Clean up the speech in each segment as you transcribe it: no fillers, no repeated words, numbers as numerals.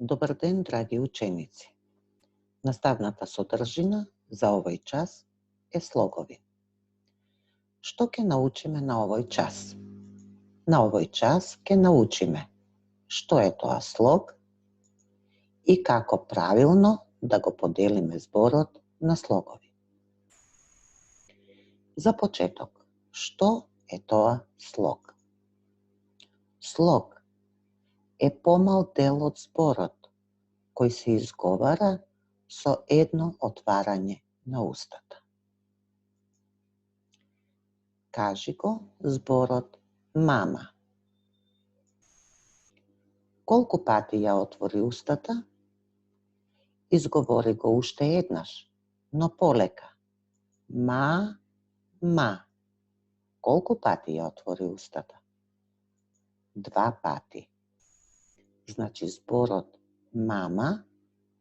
Добар ден, драги ученици! Наставната содржина за овој час е слогови. Што ќе научиме на овој час? На овој час ќе научиме што е тоа слог и како правилно да го поделиме зборот на слогови. За почеток, што е тоа слог? Слог е помал дел од зборот кој се изговара со едно отварање на устата. Кажи го зборот мама. Колку пати ја отвори устата? Изговори го уште еднаш, но полека. Ма. Колку пати ја отвори устата? 2 пати. Значи зборот мама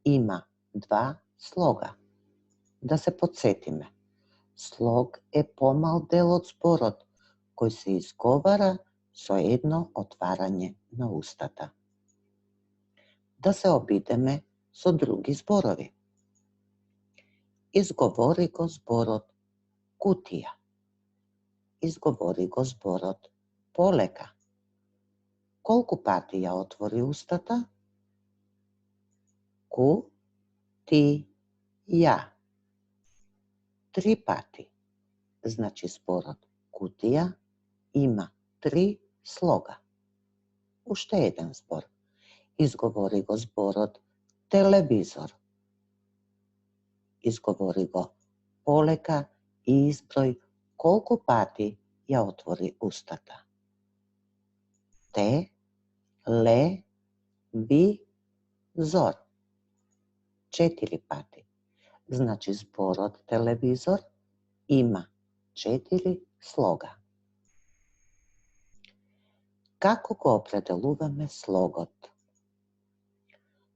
има 2 слога. Да се потсетиме. Слог е помал дел од зборот кој се изговара со едно отварање на устата. Да се обидеме со други зборови. Изговори го зборот кутија. Изговори го зборот полека. Колку пати ја отвори устата? Ку-ти-ја. 3 пати. Значи зборот кутија има 3 слога. Уште еден збор. Изговори го зборот телевизор. Изговори го полека и изброј колку пати ја отвори устата. Те-ле-ви-зор. 4 пати. Значи зборот телевизор има 4 слога. Како го определуваме слогот?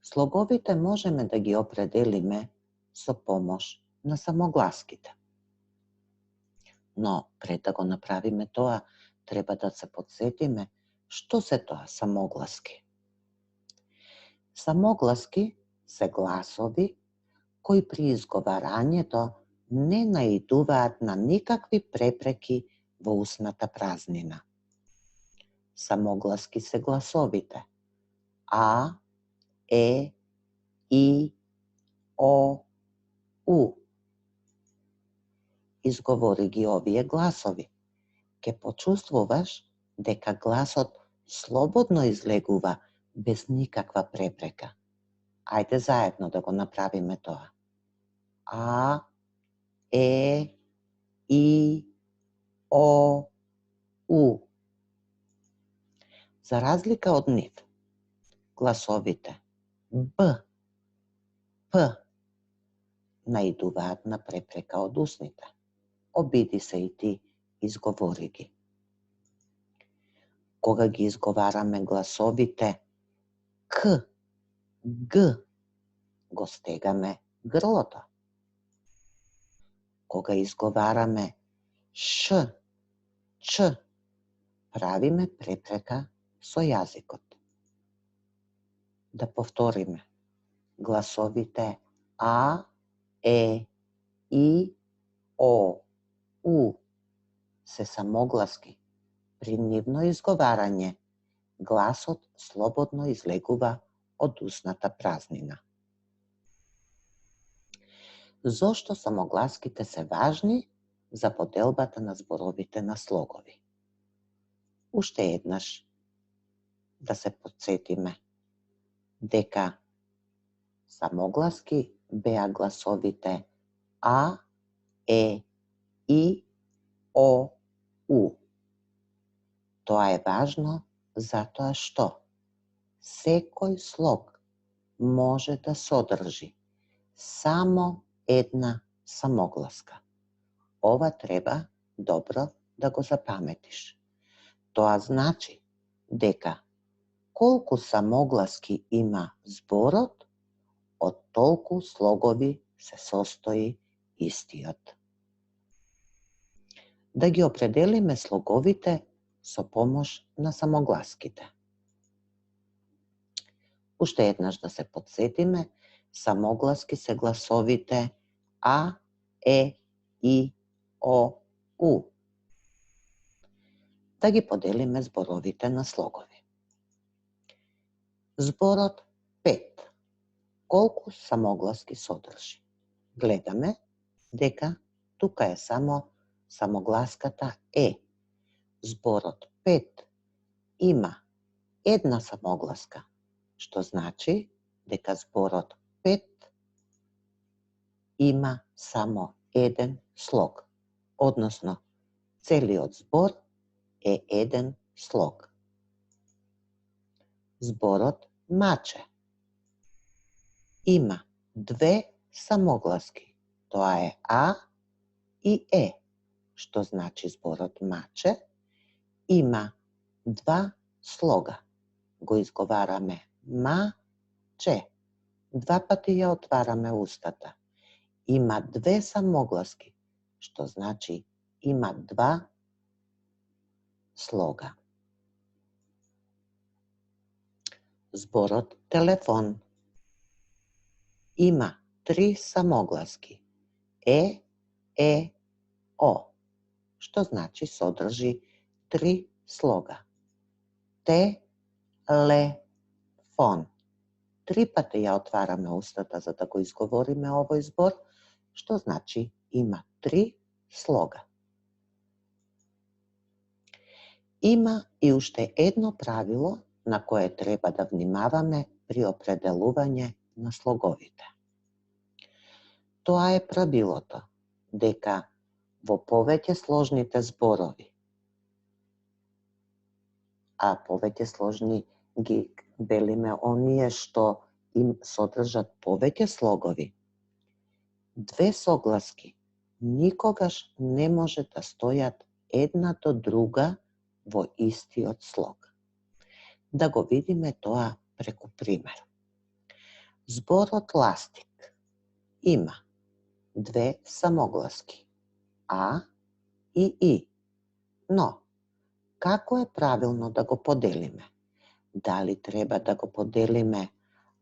Слоговите можеме да ги определиме со помош на самогласките. Но пред да го направиме тоа, треба да се потсетиме што се тоа самогласки. Самогласки се гласови кои при изговарањето не наидуваат на никакви препреки во усната празнина. Самогласки се гласовите А, Е, И, О, У. Изговори ги овие гласови. Ке почувствуваш дека гласот слободно излегува без никаква препрека. Ајде заедно да го направиме тоа. А, Е, И, О, У. За разлика од нив, гласовите Б, П наидуваат на препрека од усните. Обиди се и ти, изговори ги. Кога ги изговараме гласовите К, Г, го стегаме грлото. Кога изговараме Ш, Ч, правиме препрека со јазикот. Да повториме. Гласовите А, Е, И, О, У се самогласки. При нивно изговарање, гласот слободно излегува од усната празнина. Зошто самогласките се важни за поделбата на зборовите на слогови? Уште еднаш да се потсетиме дека самогласки беа гласовите А, Е, И, О, У. Тоа е важно затоа што секој слог може да содржи само една самогласка. Ова треба добро да го запаметиш. Тоа значи дека колку самогласки има зборот, од толку слогови се состои истиот. Да ги определиме слоговите со помош на самогласките. Уште еднаш да се потсетиме, самогласки се гласовите А, Е, И, О, У. Да ги поделиме зборовите на слогови. Зборот пет. Колку самогласки содржи? Гледаме дека тука е само самогласката Е. Зборот пет има една самогласка, што значи дека зборот пет има само еден слог, односно целиот збор е еден слог. Зборот маче има две самогласки, тоа е А и Е, што значи зборот маче има два слога. Го изговараме ма-че. Два пати ја отвараме устата. Има две самогласки, што значи има два слога. Зборот телефон има три самогласки. О, што значи содржи три слога. Телефон. Три пати ја отвараме устата за да го изговориме овој збор, што значи има три слога. Има и уште едно правило на кое треба да внимаваме при определување на слоговите. Тоа е правилото дека во повеќе сложните зборови, а повеќе сложни ги белиме оние што им содржат повеќе слогови, две согласки никогаш не може да стојат една до друга во истиот слог. Да го видиме тоа преку пример. Зборот ластик има две самогласки А и И, но како е правилно да го поделиме? Дали треба да го поделиме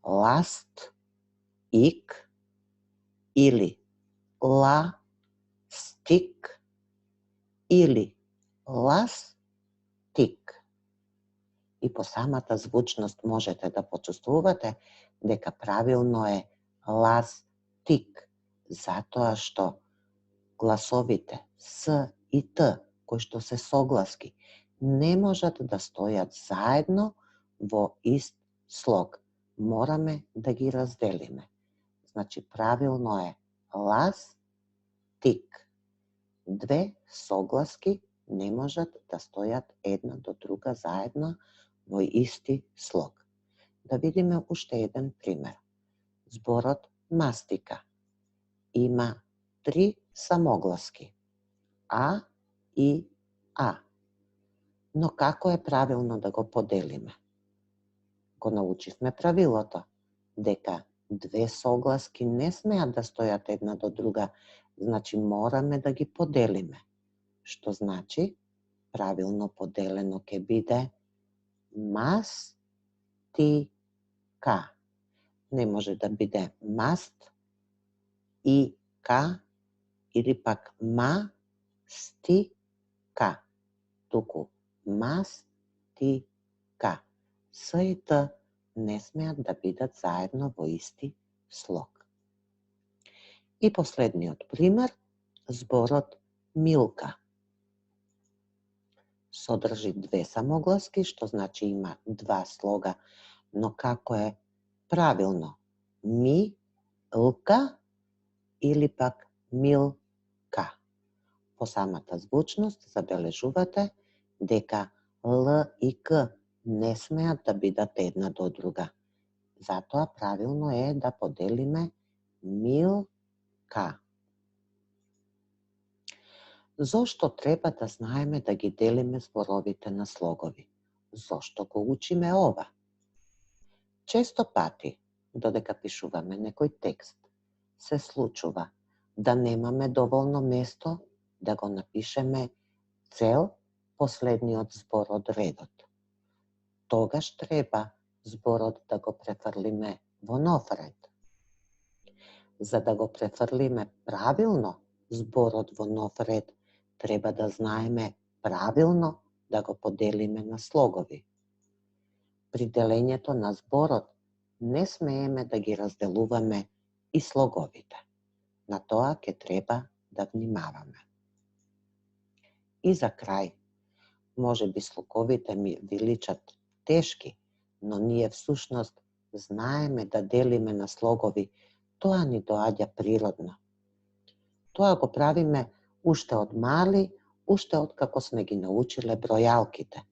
ласт, ик или ла-стик или ластик? И по самата звучност можете да почувствувате дека правилно е ластик, затоа што гласовите С и Т, кои што се согласки, не можат да стојат заедно во ист слог. Мораме да ги разделиме. Значи, правилно е ластик. Две согласки не можат да стојат една до друга заедно во исти слог. Да видиме уште еден пример. Зборот мастика има три самогласки А и А. Но како е правилно да го поделиме? Го научивме правилото дека две согласки не смеат да стојат една до друга, значи мораме да ги поделиме. Што значи правилно поделено ќе биде мастика. Не може да биде маст и ка или пак мастика, туку мастика. С и Т не смеат да бидат заедно во исти слог. И последниот пример, зборот милка. Содржи две самогласки, што значи има два слога, но како е правилно? Ми-лка или пак милка. По самата звучност забележувате дека Л и К не смеат да бидат една до друга. Затоа правилно е да поделиме милка. Зошто треба да знаеме да ги делиме зборовите на слогови? Зошто го учиме ова? Често пати, додека пишуваме некој текст, се случува да немаме доволно место да го напишеме цел последниот збор од редот. Тогаш треба зборот да го префрлиме во нов ред. За да го префрлиме правилно зборот во нов ред, треба да знаеме правилно да го поделиме на слогови. При делењето на зборот не смееме да ги разделуваме и слоговите. На тоа ќе треба да внимаваме. И за крај, може би слоговите ми ви личат тешки, но ние всушност знаеме да делиме на слогови, тоа ни доаѓа природно. Тоа го правиме уште од мали, уште од како сме ги научиле бројалките.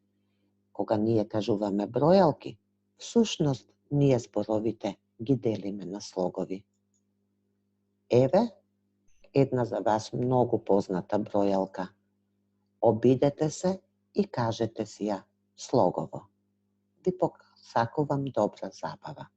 Кога ние кажуваме бројалки, всушност ние зборовите ги делиме на слогови. Еве, една за вас многу позната бројалка. Обидете се и кажете си ја слогово. Ви посакувам добра забава.